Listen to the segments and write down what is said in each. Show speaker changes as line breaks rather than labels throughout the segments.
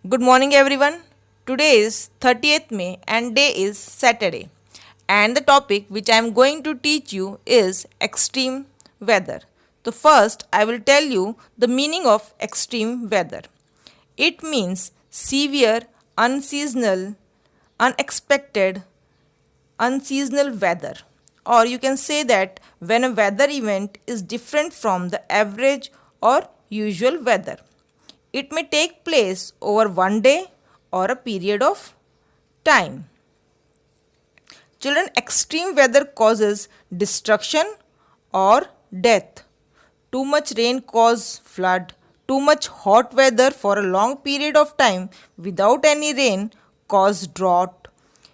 Good morning, everyone. Today is 30th May and day is Saturday. And the topic which I am going to teach you is extreme weather. So, first, I will tell you the meaning of extreme weather. It means severe, unseasonal, unexpected, unseasonal weather. Or you can say that when a weather event is different from the average or usual weather. It may take place over one day or a period of time. Children, extreme weather causes destruction or death. Too much rain causes flood. Too much hot weather for a long period of time without any rain cause drought.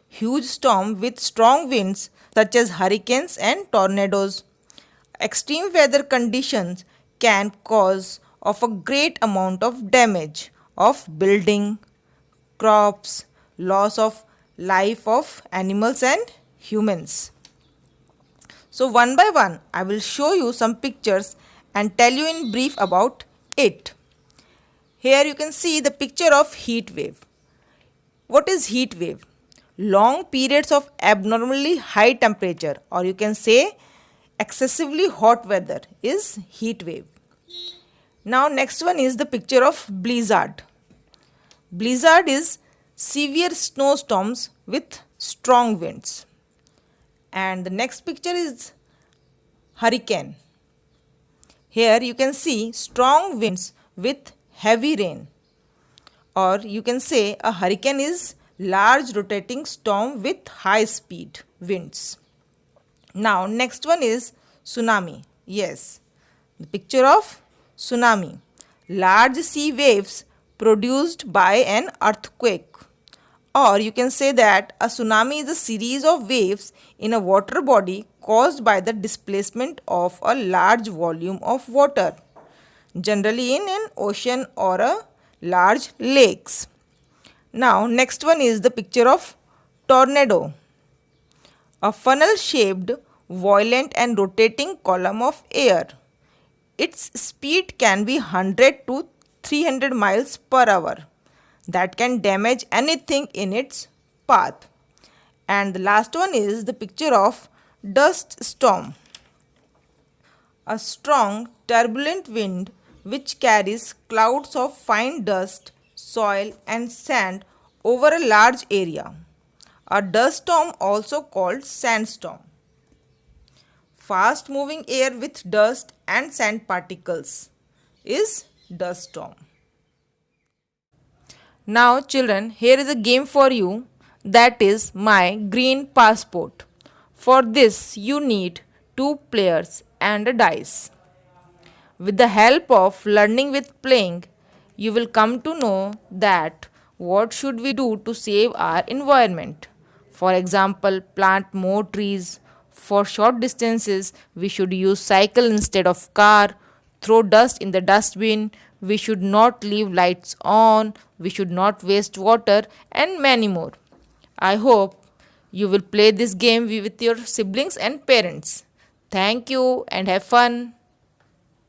Huge storm with strong winds such as hurricanes and tornadoes. Extreme weather conditions can cause of a great amount of damage of building, crops, loss of life of animals and humans. So one by one I will show you some pictures and tell you in brief about it. Here you can see the picture of heat wave. What is heat wave? Long periods of abnormally high temperature, or you can say excessively hot weather, is heat wave. Now next one is the picture of blizzard. Blizzard is severe snowstorms with strong winds. And the next picture is hurricane. Here you can see strong winds with heavy rain. Or you can say a hurricane is large rotating storm with high speed winds. Now next one is tsunami. Yes, the picture of tsunami. Large sea waves produced by an earthquake. Or you can say that a tsunami is a series of waves in a water body caused by the displacement of a large volume of water, generally in an ocean or a large lakes. Now next one is the picture of tornado. A funnel shaped, violent and rotating column of air. Its speed can be 100 to 300 miles per hour. That can damage anything in its path. And the last one is the picture of dust storm. A strong, turbulent wind which carries clouds of fine dust, soil, and sand over a large area. A dust storm, also called sandstorm. Fast moving air with dust and sand particles is dust storm. Now, children, here is a game for you, that is my green passport. For this, you need two players and a dice. With the help of learning with playing, you will come to know that what should we do to save our environment. For example, plant more trees. For short distances, we should use cycle instead of car. Throw dust in the dustbin. We should not leave lights on. We should not waste water and many more. I hope you will play this game with your siblings and parents. Thank you and have fun.